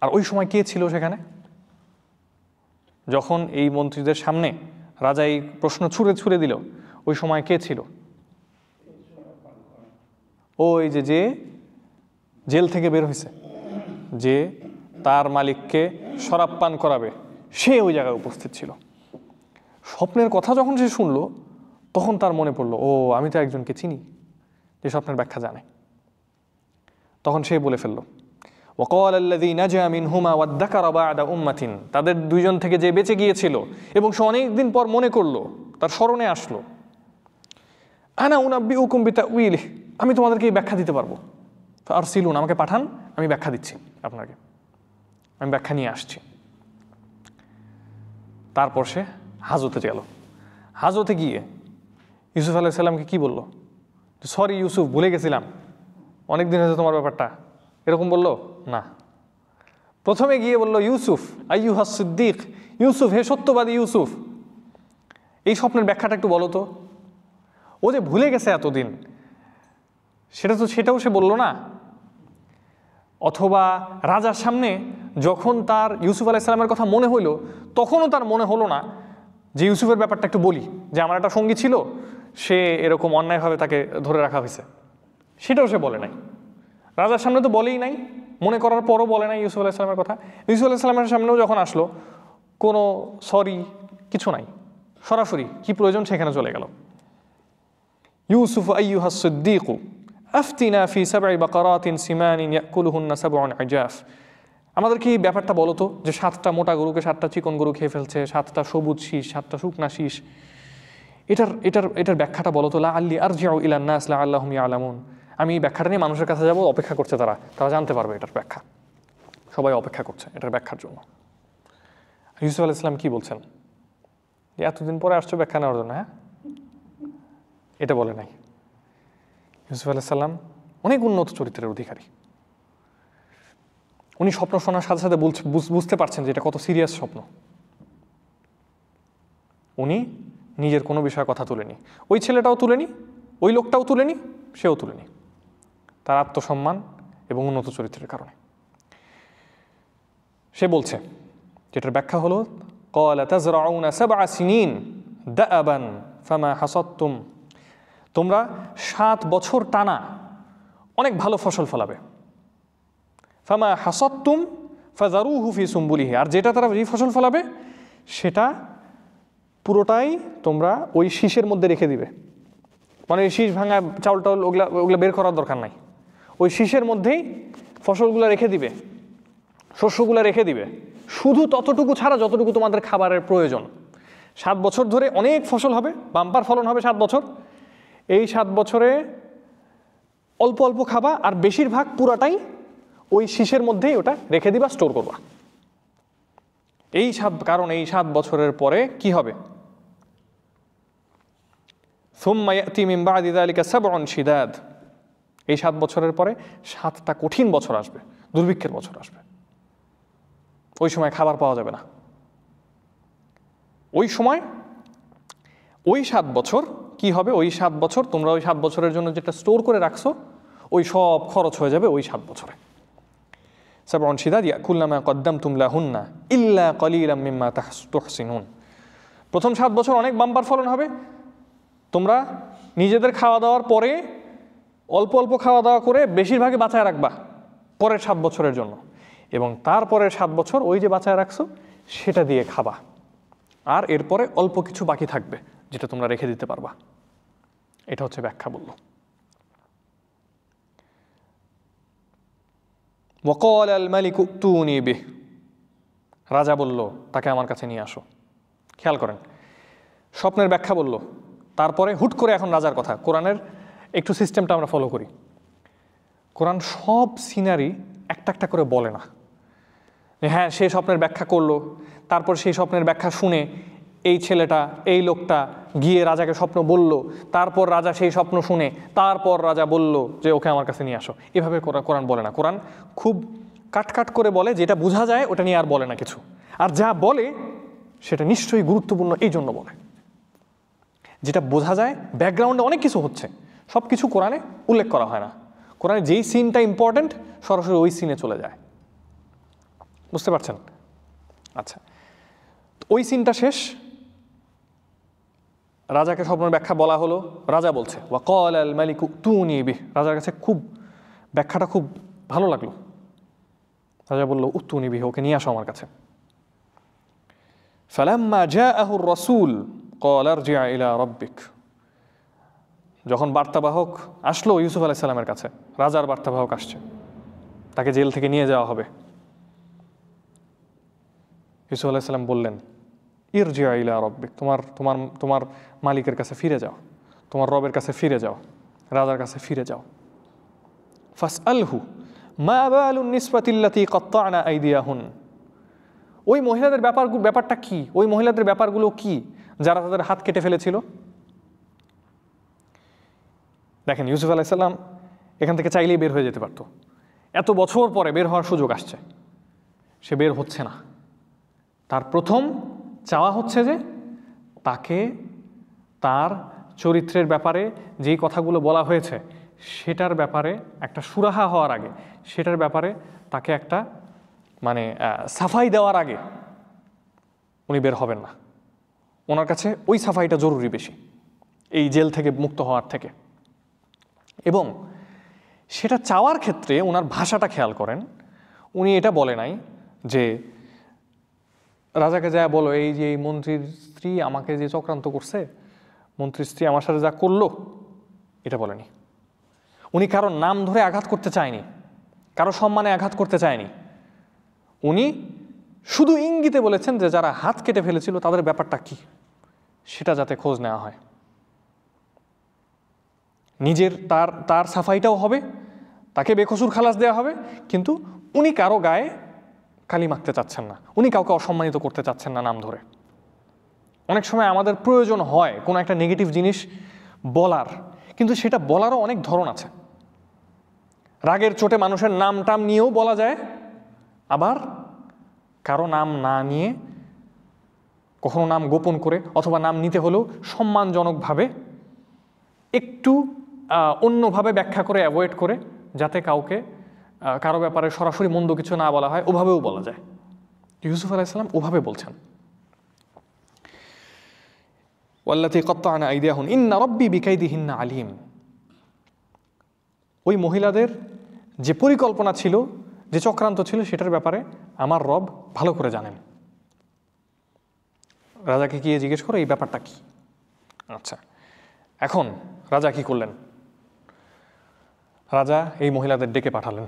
আর ওই সময় কে ছিল সেখানে যখন এই মন্ত্রীদের সামনে রাজা এই প্রশ্ন ছুঁড়ে দিল ওই সময় কে ছিল ওই যে জেল থেকে বের হয়েছে যে তার মালিককে শরাব পান করাবে সে ওই জায়গায় উপস্থিত ছিল স্বপ্নের কথা যখন সে শুনলো তখন তার মনে পড়লো ও আমি তো একজনকে চিনি যে স্বপ্নের ব্যাখ্যা জানে তখন সে বলে ফেললো ওয়াকাল আল্লাযী নাজা মিনহুমা ওয়াদ্দাকারা বা'দা উম্মাতিন তাদের দুইজন থেকে যে বেঁচে গিয়েছিল এবং সে অনেকদিন পর মনে করলো তার স্মরণে আসলো আনা উনাব্বিউকুম বিতা'উইলিহি আমি তোমাদেরকে এই ব্যাখ্যা দিতে পারবো ফারসিলুন আমাকে পাঠান আমি ব্যাখ্যা দিচ্ছি আপনাকে আমি ব্যাখ্যা নিয়ে আসছি তারপর সে হাজতে গেল হাজতে গিয়ে ইউসুফ আলাইহিস সালামকে কি বলল সরি ইউসুফ ভুলে গেছিলাম অনেকদিন হয়েছে তোমার ব্যাপারটা এরকম বললো না প্রথমে গিয়ে বলল ইউসুফ আইয়ুহাস সিদ্দিক ইউসুফ হে সত্যবাদী ইউসুফ এই স্বপ্নের ব্যাখ্যাটা একটু বলো তো ও যে ভুলে গেছে এতদিন সেটাও সে বললো না অথবা রাজার সামনে যখন তার ইউসুফ আলাইহিস সালামের কথা মনে হইল তখনও তার মনে হলো না যে ইউসুফের ব্যাপারটা একটু বলি যে আমার একটা সঙ্গী ছিল সে এরকম অন্যায়ভাবে তাকে ধরে রাখা হয়েছে সেটাও সে বলে নাই রাজার সামনে তো বলেই নাই মনে করার পরও বলে নাই ইউসুফ আলাইহিস সালামের কথা ইউসুফ আলাইহিস সালামের সামনেও যখন আসলো কোনো সরি কিছু নাই সরাসরি কি প্রয়োজন সেখানে চলে গেল ইউসুফ আইয়ুহাস সিদ্দিক আফতিনা ফি সাব'i বাকারাতিন সিমানিন ইয়াকুলুহুন্না সাব'উন ইজাফ আমাদেরকে এই ব্যাপারটা বলো তো যে 7টা মোটা গরুকে 7টা চিকন গরু খেয়ে ফেলছে 7টা সবুজ শীষ 7টা শুকনা শীষ এটার ব্যাখ্যাটা বলো তো লাআল্লি আরজিউ ইলান নাস লাআল্লাহুম ইয়ালামুন আমি এই ব্যাখ্যাটা নিয়ে মানুষের কাছে যাব অপেক্ষা করছে তারা জানতে পারবে এটার ব্যাখ্যা সবাই অপেক্ষা করছে এটার ব্যাখ্যার জন্য ইউসুফ আলাইহিস সালাম কি বলছেন যে এতদিন পরে আসছো ব্যাখ্যা নেওয়ার জন্য হ্যাঁ এটা বলে নাই ইউসুফ আলাইহিস সালাম অনেক উন্নত চরিত্রের অধিকারী উনি স্বপ্ন শোনার সাথে সাথে বুঝতে পারছেন যে এটা কত সিরিয়াস স্বপ্ন। উনি নিজের কোনো বিষয়ে কথা তুলেনি, ওই ছেলেটাও তুলেনি, ওই লোকটাও তুলেনি, সেও তুলেনি, তার আত্মসম্মান এবং উন্নত চরিত্রের কারণে। সে বলছে, যেটার ব্যাখ্যা হলো ক্বালা তাযরাউনা সাবআ সিনিন দাআবান ফামা হাসাদতুম, তোমরা 7 বছর টানা অনেক ভালো ফসল ফলাবে। ফামা হাসাদতুম ফাযারুহু ফি সুমবুলিহি, আর যেটা তারা যে ফসল ফলাবে সেটা পুরোটাই তোমরা ওই শীষের মধ্যে রেখে দিবে। মানে শীষ ভাঙা চাউল টাউল ওগুলা বের করার দরকার নাই, ওই শীষের মধ্যেই ফসলগুলো রেখে দিবে, শস্যগুলো রেখে দিবে, শুধু ততটুকু ছাড়া যতটুকু তোমাদের খাবারের প্রয়োজন। 7 বছর ধরে অনেক ফসল হবে, বাম্পার ফলন হবে 7 বছর। এই 7 বছরে অল্প অল্প খাবা, আর বেশিরভাগ পুরাটাই ওই শীষের মধ্যেই ওটা রেখে দিবা, স্টোর করবা। কারণ এই 7 বছরের পরে কি হবে? সুম্মা ইয়াতি মিন বাদি যালিকা সাবউন শিদাদ, এই 7 বছরের পরে 7টা কঠিন বছর আসবে, দুর্ভিক্ষের বছর আসবে। ওই সময় খাবার পাওয়া যাবে না। ওই সময় ওই 7 বছর কি হবে? ওই 7 বছর তোমরা ওই 7 বছরের জন্য যেটা স্টোর করে রাখছো ওই সব খরচ হয়ে যাবে ওই 7 বছরে। সাবউন শিদাদ ইয়াকুলনা মা কদ্দামতুম লাহুন্না ইল্লা কলিলাম মিম্মা তুহসিনুন। প্রথম 7 বছর অনেক বাম্পার ফলন হবে, তোমরা নিজেদের খাওয়া দাওয়ার পরে অল্প অল্প খাওয়া দাওয়া করে বেশিরভাগই বাঁচায় রাখবা পরের 7 বছরের জন্য, এবং তারপরের 7 বছর ওই যে বাঁচায় রাখছো সেটা দিয়ে খাবা, আর এরপরে অল্প কিছু বাকি থাকবে যেটা তোমরা রেখে দিতে পারবা। এটা হচ্ছে ব্যাখ্যা বলল। ওয়াকাল আল মালিক উতুনি বিহ, রাজা বলল তাকে আমার কাছে নিয়ে আসো। খেয়াল করেন, স্বপ্নের ব্যাখ্যা বলল, তারপরে হুট করে এখন রাজার কথা। কোরআনের একটু সিস্টেমটা আমরা ফলো করি। কোরআন সব সিনারি একটা একটা করে বলে না। হ্যাঁ, সে স্বপ্নের ব্যাখ্যা করলো, তারপর সেই স্বপ্নের ব্যাখ্যা শুনে এই ছেলেটা, এই লোকটা গিয়ে রাজাকে স্বপ্ন বলল, তারপর রাজা সেই স্বপ্ন শুনে তারপর রাজা বলল যে ওকে আমার কাছে নিয়ে আসো। এভাবে কোরআন বলে না। কোরআন খুব কাট করে বলে, যেটা বোঝা যায় ওটা নিয়ে আর বলে না কিছু, আর যা বলে সেটা নিশ্চয়ই গুরুত্বপূর্ণ এই জন্য বলে। যেটা বোঝা যায় ব্যাকগ্রাউন্ডে অনেক কিছু হচ্ছে, সব কিছু কোরআনে উল্লেখ করা হয় না। কোরআনে যেই সিনটা ইম্পর্টেন্ট সরাসরি ওই সিনে চলে যায়। বুঝতে পারছেন? আচ্ছা, ওই সিনটা শেষ, রাজাকে স্বপ্নের ব্যাখ্যা বলা হলো, রাজা বলছে ওয়াকাল আল মালিক উতুনি বিহ। রাজার কাছে খুব ব্যাখ্যাটা খুব ভালো লাগলো। রাজা বলল উতুনি বিহ, ওকে নিয়ে আসো আমার কাছে। ফালাম্মা জাআহুর রাসূল ক্বালা ইরজি' ইলা রাব্বিক, যখন বার্তাবাহক আসলো ইউসুফ আলাইহিস সালামের কাছে, রাজার বার্তাবাহক আসছে, তাকে জেল থেকে নিয়ে যাওয়া হবে। ইউসুফ আলাইহিস সালাম বললেন ইরজি' ইলা রাব্বিক, তোমার মালিকের কাছে ফিরে যাও, তোমার রবের কাছে ফিরে যাও, রাজার কাছে ফিরে যাও। ফাসআলহু মা বালুন নিসওয়াতিল্লাতী কাত্তা'না আইদিয়াহুন, ওই মহিলাদের ব্যাপারটা কি, ওই মহিলাদের ব্যাপারগুলো কি যারা তাদের হাত কেটে ফেলেছিল। দেখেন, ইউসুফ আলাইহিস সালাম এখান থেকে চাইলেই বের হয়ে যেতে পারতো। এত বছর পরে বের হওয়ার সুযোগ আসছে, সে বের হচ্ছে না। তার প্রথম চাওয়া হচ্ছে যে তাকে তার চরিত্রের ব্যাপারে যেই কথাগুলো বলা হয়েছে সেটার ব্যাপারে একটা সুরাহা হওয়ার আগে, সেটার ব্যাপারে তাকে একটা সাফাই দেওয়ার আগে উনি বের হবেন না। ওনার কাছে ওই সাফাইটা জরুরি বেশি এই জেল থেকে মুক্ত হওয়ার থেকে। এবং সেটা চাওয়ার ক্ষেত্রে ওনার ভাষাটা খেয়াল করেন, উনি এটা বলে নাই যে রাজাকে যা বলো এই যে এই মন্ত্রীর স্ত্রী আমাকে যে চক্রান্ত করছে, মন্ত্রীর স্ত্রী আমার সাথে যা করলো, এটা বলেনি। উনি কারো নাম ধরে আঘাত করতে চায়নি, কারো সম্মানে আঘাত করতে চায়নি। উনি শুধু ইঙ্গিতে বলেছেন যে যারা হাত কেটে ফেলেছিল তাদের ব্যাপারটা কি সেটা যাতে খোঁজ নেওয়া হয়। নিজের তার সাফাইটাও হবে, তাকে বেকসুর খালাস দেওয়া হবে, কিন্তু উনি কারো গায়ে কালি মাখতে চাচ্ছেন না, উনি কাউকে অসম্মানিত করতে চাচ্ছেন না নাম ধরে। অনেক সময় আমাদের প্রয়োজন হয় কোনো একটা নেগেটিভ জিনিস বলার, কিন্তু সেটা বলারও অনেক ধরন আছে। রাগের চোটে মানুষের নাম টাম নিয়েও বলা যায়, আবার কারো নাম না নিয়ে, কখনো নাম গোপন করে, অথবা নাম নিতে হলেও সম্মানজনকভাবে একটু অন্যভাবে ব্যাখ্যা করে, অ্যাভয়েড করে, যাতে কারো ব্যাপারে সরাসরি মন্দ কিছু না বলা হয়, ওভাবেও বলা যায়। ইউসুফ আলাইহিস সালাম ওভাবে বলছেন, ওয়াল্লাতী কাত্তা'না আইদিয়াহুন ইন্না রাব্বী বিকাইদিহিন্না আলীম। ওই মহিলাদের যে পরিকল্পনা ছিল, যে চক্রান্ত ছিল, সেটার ব্যাপারে আমার রব ভালো করে জানেন। রাজাকে গিয়ে জিজ্ঞেস করো এই ব্যাপারটা কি। আচ্ছা, এখন রাজা কি করলেন? রাজা এই মহিলাদের ডেকে পাঠালেন।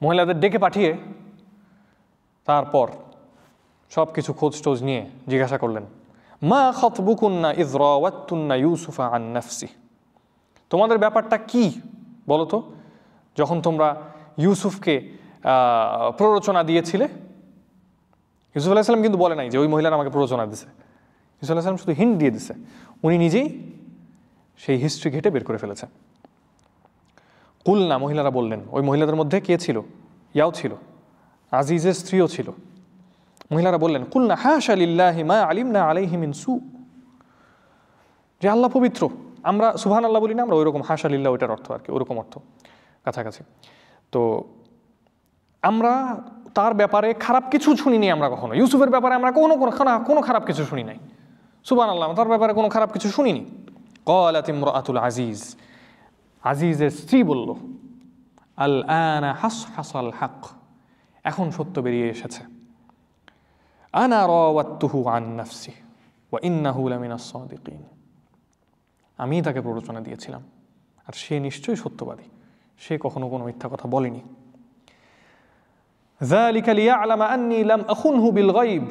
মহিলাদের ডেকে পাঠিয়ে তারপর সব কিছু খোঁজ টোজ নিয়ে জিজ্ঞাসা করলেন, মা খাতবুকুন্না ইয রাওয়াত্তুন্না ইউসুফা আন নাফসি। তোমাদের ব্যাপারটা কি বলো তো, যখন তোমরা ইউসুফকে প্ররোচনা দিয়েছিলে। ইউসুফ আলাইহিস সালাম কিন্তু বলে নাই যে ওই মহিলারা আমাকে প্ররোচনা দিছে। ইউসুফ আলাইহিস সালাম শুধু হিন্ট দিয়ে দিছে, উনি নিজেই সেই হিস্ট্রি ঘেটে বের করে ফেলেছে। কুলনা, মহিলারা বললেন। ওই মহিলাদের মধ্যে কে ছিল? ইয়াও ছিল, আজিজের স্ত্রীও ছিল। মহিলারা বললেন, কুলনা হাশা লিল্লাহি মা আলিমনা আলাইহি মিন সু। যে আল্লাহ পবিত্র, আমরা সুবহানাল্লাহ বলি না আমরা, ওইরকম হাশা লিল্লাহ, ওইটার অর্থ আর কি, ওরকম অর্থ কাছাকাছি। তো আমরা তার ব্যাপারে খারাপ কিছু শুনিনি আমরা কখনো। ইউসুফের ব্যাপারে আমরা কোনো খারাপ কিছু শুনি নাই। সুবহানাল্লাহ, তার ব্যাপারে কোনো খারাপ কিছু শুনিনি। ক্বালাত ইমরাআতুল আজিজ, আজিজের স্ত্রী বলল, আল আনা হাসহাসাল হক, এখন সত্য বেরিয়ে এসেছে। আনা রাওয়াত্তুহু আন নাফসি ওয়া ইন্নাহু লামিনাস সাদিকিন। আমি তাকে প্ররোচনা দিয়েছিলাম, আর সে নিশ্চয়ই সত্যবাদী, সে কখনো কোনো মিথ্যা কথা বলেনি। যালিকা লিয়া'লামা আন্নী লাম আখুনহু বিল গায়ব।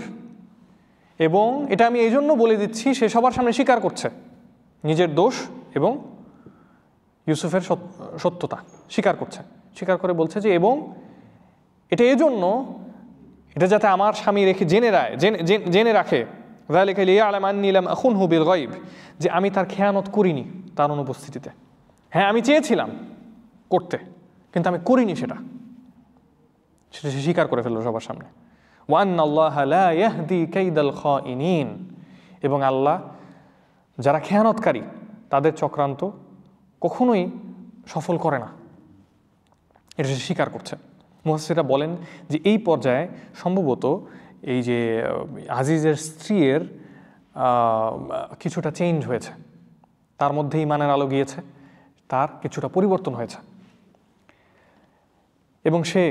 এবং এটা আমি এই জন্য বলে দিচ্ছি, সে সবার সামনে স্বীকার করছে নিজের দোষ এবং ইউসুফের সত্যতা স্বীকার করছে। স্বীকার করে বলছে যে, এবং এটা এজন্য, এটা যাতে আমার স্বামী জেনে রাখে, যালিকা লিয়া'লামা আন্নী লাম আখুনহু বিল গায়ব, যে আমি তার খেয়ানত করিনি তার অনুপস্থিতিতে। হ্যাঁ, আমি চেয়েছিলাম করতে, কিন্তু আমি করিনি, সেটা সে স্বীকার করে ফেললো সবার সামনে। ওয়া আন্নাল্লাহা লা ইয়াহদি কাইদাল খাইনিন, এবং আল্লাহ যারা খেয়ানতকারী তাদের চক্রান্ত কখনোই সফল করে না, এটা সে স্বীকার করছে। মুফাসসিররা বলেন যে এই পর্যায়ে সম্ভবত এই যে আজিজের স্ত্রীর কিছুটা চেঞ্জ হয়েছে, তার মধ্যে ঈমানের আলো গিয়েছে, তার কিছুটা পরিবর্তন হয়েছে, এবং সে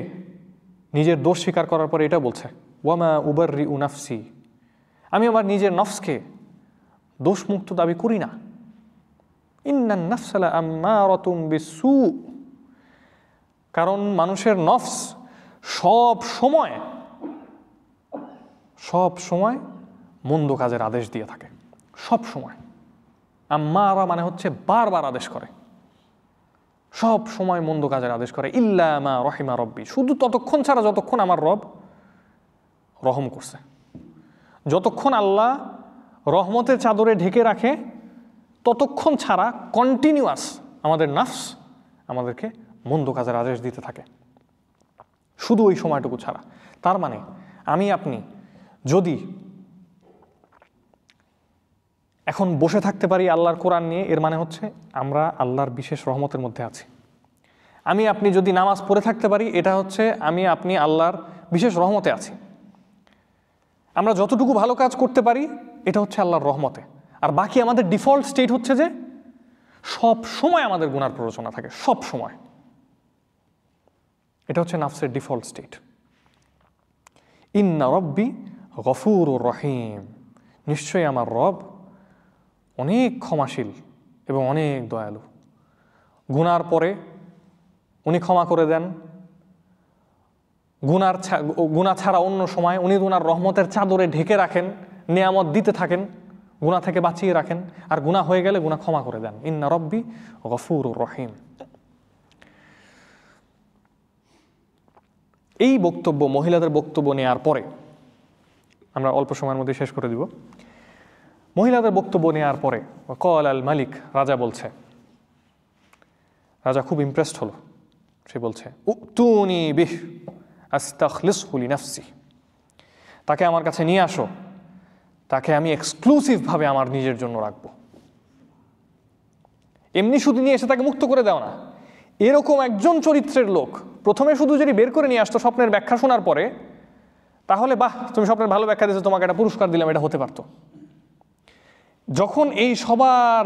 নিজের দোষ স্বীকার করার পরে এটা বলছে, ওয়ামা উবাররিউ নাফসি, আমি আমার নিজের নফসকে দোষমুক্ত দাবি করি না। ইন্নান নাফসা লাআম্মারাতুম বিসসু, কারণ মানুষের নফস সব সময় মন্দ কাজের আদেশ দিয়ে থাকে, সব সময়। আম্মারা মানে হচ্ছে বারবার আদেশ করে, সব সময় মন্দ কাজের আদেশ করে। ইল্লা মা রহিমা রব্বি, শুধু ততক্ষণ ছাড়া যতক্ষণ আমার রব রহম করছে, যতক্ষণ আল্লাহ রহমতের চাদরে ঢেকে রাখে, ততক্ষণ ছাড়া কন্টিনিউয়াস আমাদের নাফস আমাদেরকে মন্দ কাজের আদেশ দিতে থাকে, শুধু ওই সময়টুকু ছাড়া। তার মানে আমি আপনি যদি এখন বসে থাকতে পারি আল্লাহর কোরআন নিয়ে, এর মানে হচ্ছে আমরা আল্লাহর বিশেষ রহমতের মধ্যে আছি। আমি আপনি যদি নামাজ পড়ে থাকতে পারি, এটা হচ্ছে আমি আপনি আল্লাহর বিশেষ রহমতে আছি। আমরা যতটুকু ভালো কাজ করতে পারি, এটা হচ্ছে আল্লাহর রহমতে। আর বাকি আমাদের ডিফল্ট স্টেট হচ্ছে যে সব সময় আমাদের গুনার প্ররোচনা থাকে, সব সময়। এটা হচ্ছে নাফসের ডিফল্ট স্টেট। ইন্না রব্বি গফুরুর রহিম, নিশ্চয়ই আমার রব অনেক ক্ষমাশীল এবং অনেক দয়ালু। গুনার পরে উনি ক্ষমা করে দেন, গুনাহ ছাড়া অন্য সময় উনি গুনার রহমতের চাদরে ঢেকে রাখেন, নেয়ামত দিতে থাকেন, গুনাহ থেকে বাঁচিয়ে রাখেন, আর গুনাহ হয়ে গেলে গুনাহ ক্ষমা করে দেন। ইন্না রব্বি গফুরুর রহিম। এই বক্তব্য, মহিলাদের বক্তব্য নেওয়ার পরে, আমরা অল্প সময়ের মধ্যে শেষ করে দিব। মহিলাদের বক্তব্য নেওয়ার পরে ক্বাল আল মালিক, রাজা বলছে, রাজা খুব ইমপ্রেসড হলো। সে বলছে, উতুনি বিহ, আস্তাখলিসহু লিনাফসি, তাকে আমার কাছে নিয়ে আসো, তাকে আমি এক্সক্লুসিভভাবে আমার নিজের জন্য রাখবো। এমনি শুধু নিয়ে এসে তাকে মুক্ত করে দাও না, এরকম একজন চরিত্রের লোক প্রথমে শুধু যদি বের করে নিয়ে আসতো স্বপ্নের ব্যাখ্যা শোনার পরে, তাহলে বাহ তুমি স্বপ্নের ভালো ব্যাখ্যা দিয়েছো, তোমাকে একটা পুরস্কার দিলাম, এটা হতে পারতো। যখন এই সবার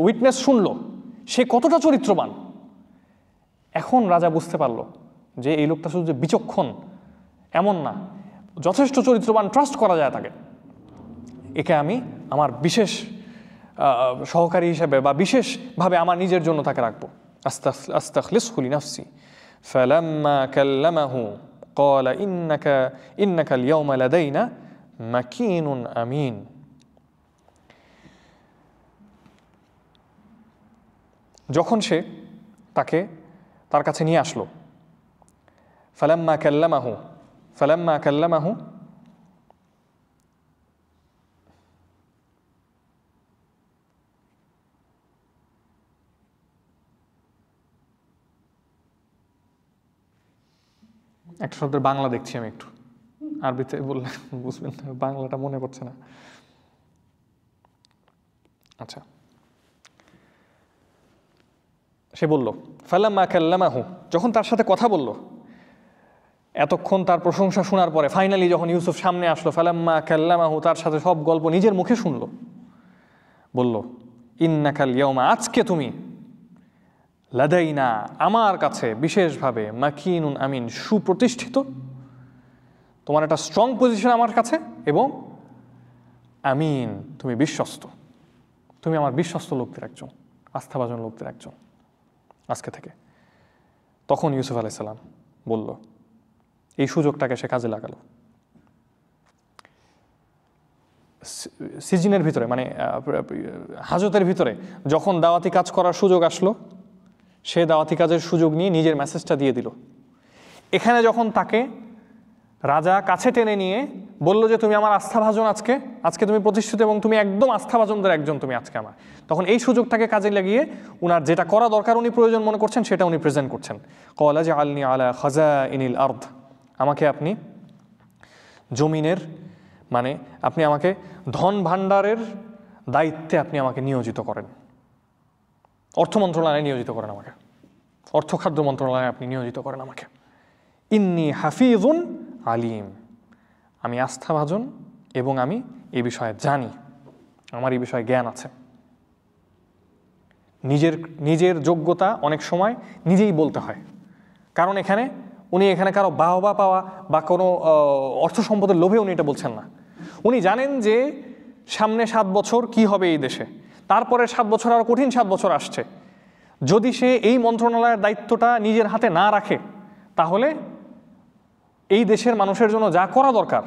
উইটনেস শুনলো সে কতটা চরিত্রবান, এখন রাজা বুঝতে পারলো যে এই লোকটা শুধু যে বিচক্ষণ এমন না, যথেষ্ট চরিত্রবান, ট্রাস্ট করা যায় তাকে। একে আমি আমার বিশেষ সহকারী হিসেবে বা বিশেষভাবে আমার নিজের জন্য তাকে রাখবো। আস্তাখলিসহু লিনাফসি ফালাম্মা কাল্লামাহু ক্বালা ইন্নাকা আল-ইয়াওমা লাদাইনা মাকিনুন আমিন। যখন সে তাকে তার কাছে নিয়ে আসলো, ফালাম্মা কাল্লামাহু একটা শব্দের বাংলা দেখছি আমি, একটু আরবিতে বললে বুঝবেন না, বাংলাটা মনে পড়ছে না। আচ্ছা, সে বলল ফালাম্মা কাল্লামাহু, যখন তার সাথে কথা বলল, এতক্ষণ তার প্রশংসা শোনার পরে ফাইনালি যখন ইউসুফ সামনে আসলো, ফালাম্মা কাল্লামাহু, তার সাথে সব গল্প নিজের মুখে শুনলো, বলল ইন্নাকাল ইয়াওমা, আজকে তুমি, লাদাইনা, আমার কাছে বিশেষভাবে, মাকিনুন আমিন, সুপ্রতিষ্ঠিত, তোমার একটা স্ট্রং পজিশন আমার কাছে, এবং আমিন, তুমি বিশ্বস্ত, তুমি আমার বিশ্বস্ত লোকদের একজন, আস্থাভাজন লোকদের একজন আজকে থেকে। তখন ইউসুফ আলাইহিস সালাম বলল, এই সুযোগটাকে সে কাজে লাগালো। সিজনের ভিতরে মানে হাজতের ভিতরে যখন দাওয়াতি কাজ করার সুযোগ আসলো, সে দাওয়াতি কাজের সুযোগ নিয়ে নিজের মেসেজটা দিয়ে দিল। এখানে যখন তাকে রাজা কাছে টেনে নিয়ে বলল যে তুমি আমার আস্থাভাজন, আজকে তুমি প্রতিষ্ঠিত এবং তুমি একদম আস্থাভাজনদের একজন, তুমি আজকে আমার, তখন এই সুযোগটাকে কাজে লাগিয়ে উনার যেটা করা দরকার, উনি প্রয়োজন মনে করছেন, সেটা উনি প্রেজেন্ট করছেন। ক্বালা জাআলনি আলা খাযাইনিল আরদ, আমাকে আপনি জমিনের, মানে আপনি আমাকে ধন ভাণ্ডারের দায়িত্বে আপনি আমাকে নিয়োজিত করেন, অর্থ মন্ত্রণালয়ে নিয়োজিত করেন আমাকে, অর্থ খাদ্য মন্ত্রণালয়ে আপনি নিয়োজিত করেন আমাকে। ইন্নী হাফিজুন আলিম, আমি আস্থাভাজন এবং আমি এই বিষয়ে জানি, আমার এই বিষয়ে জ্ঞান আছে। নিজের যোগ্যতা অনেক সময় নিজেই বলতে হয়, কারণ উনি এখানে কারো বাহবা পাওয়া বা কোনো অর্থ সম্পদের লোভে উনি এটা বলছেন না। উনি জানেন যে সামনে 7 বছর কি হবে এই দেশে, তারপরে 7 বছর আরও কঠিন 7 বছর আসছে। যদি সে এই মন্ত্রণালয়ের দায়িত্বটা নিজের হাতে না রাখে, তাহলে এই দেশের মানুষের জন্য যা করা দরকার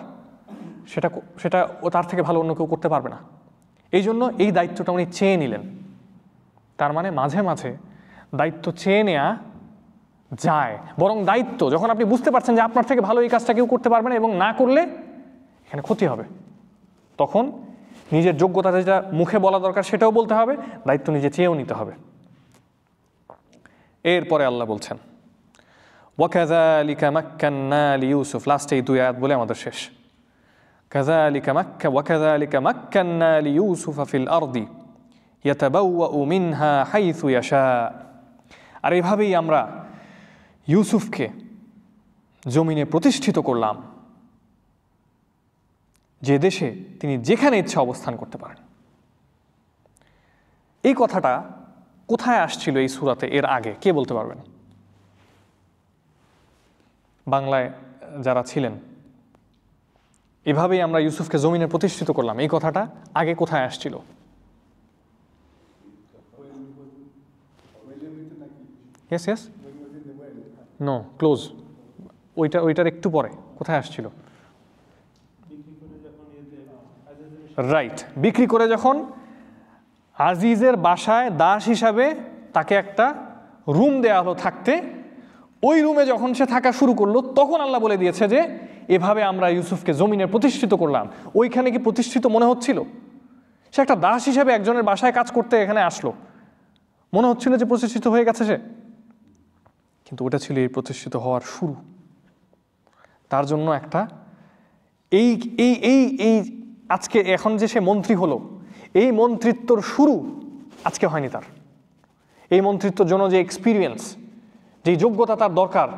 সেটা ও তার থেকে ভালো অন্য কেউ করতে পারবে না। এই জন্য এই দায়িত্বটা উনি চেয়ে নিলেন। তার মানে মাঝে মাঝে দায়িত্ব চেয়ে নেওয়া যায়, বরং দায়িত্ব যখন আপনি বুঝতে পারছেন যে আপনার থেকে ভালো এই কাজটা কেউ করতে পারবে না এবং না করলে এখানে ক্ষতি হবে, তখন নিজের যোগ্যতা যেটা মুখে বলা দরকার সেটাও বলতে হবে, দায়িত্ব নিজে চেয়েও নিতে হবে। এরপরে আল্লাহ বলছেন ওয়াকাযালিকা মাক্কান্না লিইউসুফ, লাস্টে এই 2 আয়াত বলে আমাদের শেষ। ওয়াকাযালিকা মাক্কান্না লিইউসুফা ফিল আরদি ইয়াতাবাওয়াউ মিনহা হাইথু ইয়াশা, আর এভাবেই আমরা ইউসুফকে জমিনে প্রতিষ্ঠিত করলাম, যে দেশে তিনি যেখানে ইচ্ছা অবস্থান করতে পারেন। এই কথাটা কোথায় আসছিল এই সূরাতে এর আগে, কে বলতে পারবেন? বাংলায় যারা ছিলেন, এভাবেই আমরা ইউসুফকে জমিনে প্রতিষ্ঠিত করলাম, এই কথাটা আগে কোথায় আসছিল? ইয়েস নো ক্লোজ, ওইটার একটু পরে কোথায় আসছিল? রাইট, বিক্রি করে যখন আজিজের বাসায় দাস হিসাবে তাকে একটা রুম দেয়া হলো থাকতে, ওই রুমে যখন সে থাকা শুরু করলো, তখন আল্লাহ বলে দিয়েছে যে এভাবে আমরা ইউসুফকে জমিনে প্রতিষ্ঠিত করলাম। ওইখানে কি প্রতিষ্ঠিত মনে হচ্ছিল? সে একটা দাস হিসাবে একজনের বাসায় কাজ করতে এখানে আসলো, মনে হচ্ছিল যে প্রতিষ্ঠিত হয়ে গেছে সে? কিন্তু ওটা ছিল এই প্রতিষ্ঠিত হওয়ার শুরু। তার জন্য একটা এই এই এই এই আজকে এখন যে সে মন্ত্রী হলো, এই মন্ত্রিত্বর শুরু আজকে হয়নি তার। এই মন্ত্রিত্বর জন্য যে এক্সপিরিয়েন্স, যেই যোগ্যতা তার দরকার,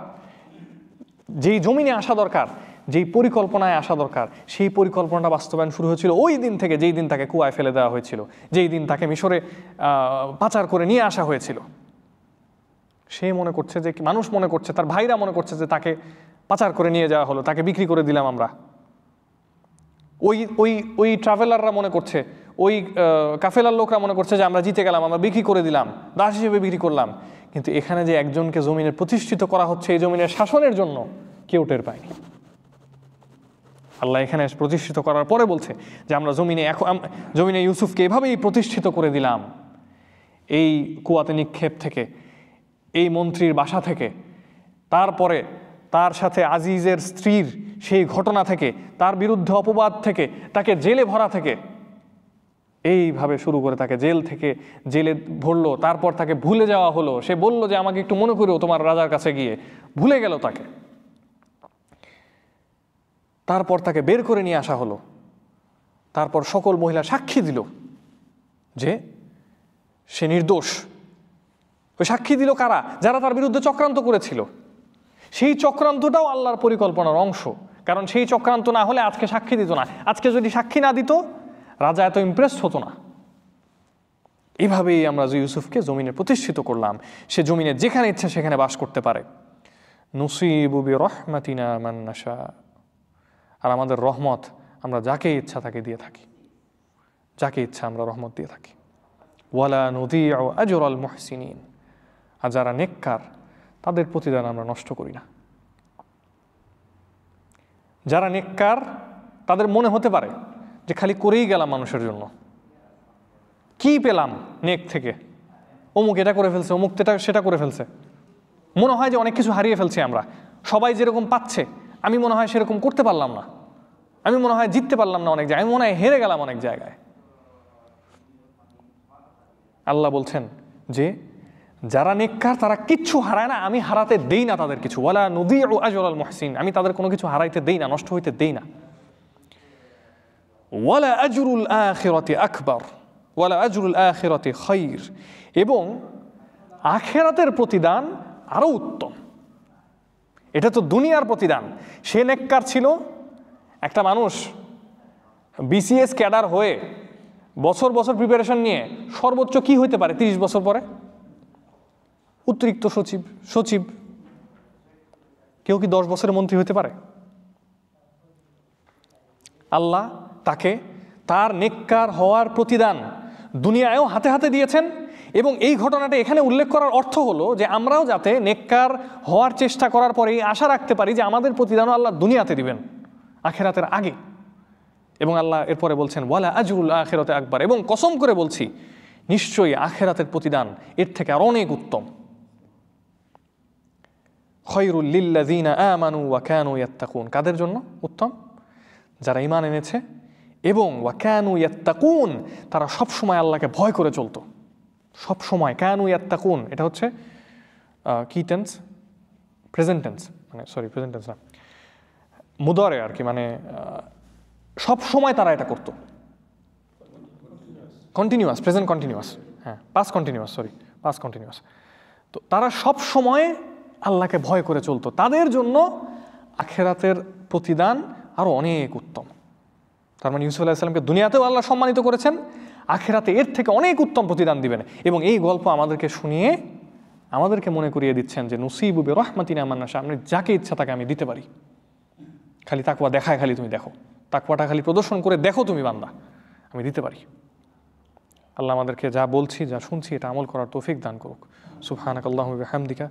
যেই জমিনে আসা দরকার, যেই পরিকল্পনায় আসা দরকার, সেই পরিকল্পনাটা বাস্তবায়ন শুরু হয়েছিল ওই দিন থেকে, যেই দিন তাকে কুয়ায় ফেলে দেওয়া হয়েছিল, যেই দিন তাকে মিশরে পাচার করে নিয়ে আসা হয়েছিল। সে মনে করছে যে, মানুষ মনে করছে, তার ভাইরা মনে করছে যে তাকে পাচার করে নিয়ে যাওয়া হলো, তাকে বিক্রি করে দিলাম আমরা। ওই ওই ওই ট্রাভেলাররা মনে করছে, ওই কাফেলার লোকরা মনে করছে যে আমরা জিতে গেলাম, আমরা বিক্রি করে দিলাম, দাস হিসেবে বিক্রি করলাম। কিন্তু এখানে যে একজনকে জমিনে প্রতিষ্ঠিত করা হচ্ছে এই জমিনের শাসনের জন্য, কেউ টের পায়নি। আল্লাহ এখানে প্রতিষ্ঠিত করার পরে বলছে যে আমরা জমিনে ইউসুফকে এভাবেই প্রতিষ্ঠিত করে দিলাম, এই কুয়াতে নিক্ষেপ থেকে, এই মন্ত্রীর বাসা থেকে, তারপরে তার সাথে আজিজের স্ত্রীর সেই ঘটনা থেকে, তার বিরুদ্ধে অপবাদ থেকে, তাকে জেলে ভরা থেকে, এইভাবে শুরু করে তাকে জেলে ভরলো। তারপর তাকে ভুলে যাওয়া হলো। সে বলল যে আমাকে একটু মনে করো তোমার রাজার কাছে গিয়ে, ভুলে গেল তাকে। তারপর তাকে বের করে নিয়ে আসা হলো। তারপর সকল মহিলা সাক্ষী দিল যে সে নির্দোষ। ওই সাক্ষী দিল কারা? যারা তার বিরুদ্ধে চক্রান্ত করেছিল। সেই চক্রান্তটাও আল্লাহর পরিকল্পনার অংশ, কারণ সেই চক্রান্ত না হলে আজকে সাক্ষী দিত না। আজকে যদি সাক্ষী না দিত, রাজা এত ইমপ্রেসড হতো না। এভাবেই আমরা যে ইউসুফকে জমিনে প্রতিষ্ঠিত করলাম, সে জমিনে যেখানে ইচ্ছা সেখানে বাস করতে পারে। নুসিবু বিরহমাতিনা মান নাশা, আর আমাদের রহমত আমরা যাকে ইচ্ছা তাকে দিয়ে থাকি, যাকে ইচ্ছা আমরা রহমত দিয়ে থাকি। ওয়ালা নুদিউ আজরাল মুহসিনিন, আর যারা নেককার তাদের প্রতিদান আমরা নষ্ট করি না। যারা নেককার তাদের মনে হতে পারে যে খালি করেই গেলাম মানুষের জন্য, কি পেলাম নেক থেকে, অমুক এটা করে ফেলছে, অমুক সেটা করে ফেলছে। মনে হয় যে অনেক কিছু হারিয়ে ফেলছি আমরা। সবাই যেরকম পাচ্ছে আমি মনে হয় সেরকম করতে পারলাম না, আমি মনে হয় জিততে পারলাম না অনেক জায়গায়, আমি মনে হয় হেরে গেলাম অনেক জায়গায়। আল্লাহ বলছেন যে যারা নেককার তারা কিচ্ছু হারায় না, আমি হারাতে দেই না তাদের কিছু। ওয়ালা নুদিউ আজরাল মুহসিন, আমি তাদের কোনো কিছু হারাইতে দেই না, নষ্ট হইতে দেই না। ওয়ালা আজরুল আখিরাতি আকবার ওয়ালা আজরুল আখিরাতি খায়র, এবং আখিরাতের প্রতিদান আরো উত্তম। এটা তো দুনিয়ার প্রতিদান। সে নেককার ছিল, একটা মানুষ বিসিএস ক্যাডার হয়ে বছর বছর প্রিপারেশন নিয়ে সর্বোচ্চ কি হইতে পারে 30 বছর পরে? অতিরিক্ত সচিব। কেউ কি 10 বছরের মন্ত্রী হতে পারে? আল্লাহ তাকে তার নেককার হওয়ার প্রতিদান দুনিয়ায়ও হাতে হাতে দিয়েছেন। এবং এই ঘটনাটা এখানে উল্লেখ করার অর্থ হলো যে আমরাও যাতে নেককার হওয়ার চেষ্টা করার পরে আশা রাখতে পারি যে আমাদের প্রতিদানও আল্লাহ দুনিয়াতে দিবেন, আখিরাতের আগে। এবং আল্লাহ এরপরে বলছেন ওয়ালা আজরুল আখিরাতি আকবার, এবং কসম করে বলছি নিশ্চয়ই আখিরাতের প্রতিদান এর থেকে আর অনেক উত্তম। খায়রুল লিল্লাযিনা আমানু ওয়া কানু ইয়াত্তাকুন, কাদের জন্য উত্তম? যারা ঈমান এনেছে এবং ওয়া কানু ইয়াত্তাকুন, তারা সবসময় আল্লাহকে ভয় করে চলতো। সবসময় কানু ইয়াত্তাকুন, এটা হচ্ছে কি টেন্স? প্রেজেন্ট টেন্স, মানে প্রেজেন্ট টেন্স না, মুদারে আর কি, মানে সব সময় তারা এটা করতো। কন্টিনিউয়াস, প্রেজেন্ট কন্টিনিউয়াস, হ্যাঁ পাস্ট কন্টিনিউয়াস। তো তারা সব সময় আল্লাহকে ভয় করে চলতো, তাদের জন্য আখিরাতের প্রতিদান আরো অনেক উত্তম। তার মানে ইউসুফ আলাইহিস সালামকে দুনিয়াতেও আল্লাহ সম্মানিত করেছেন, আখিরাতে এর থেকে অনেক উত্তম প্রতিদান দিবেন। এবং এই গল্প আমাদেরকে শুনিয়ে আমাদেরকে মনে করিয়ে দিচ্ছেন যে নুসিবু বিরহমাতিনা মান নাশা, আমি যাকে ইচ্ছা তাকে আমি দিতে পারি। খালি তাকওয়া দেখায়, খালি তুমি দেখো, তাকওয়াটা খালি প্রদর্শন করে দেখো তুমি বান্দা, আমি দিতে পারি। আল্লাহ আমাদেরকে যা বলছি, যা শুনছি, এটা আমল করার তৌফিক দান করুক। সুবহানাকাল্লাহুম্মা ওয়া বিহামদিকা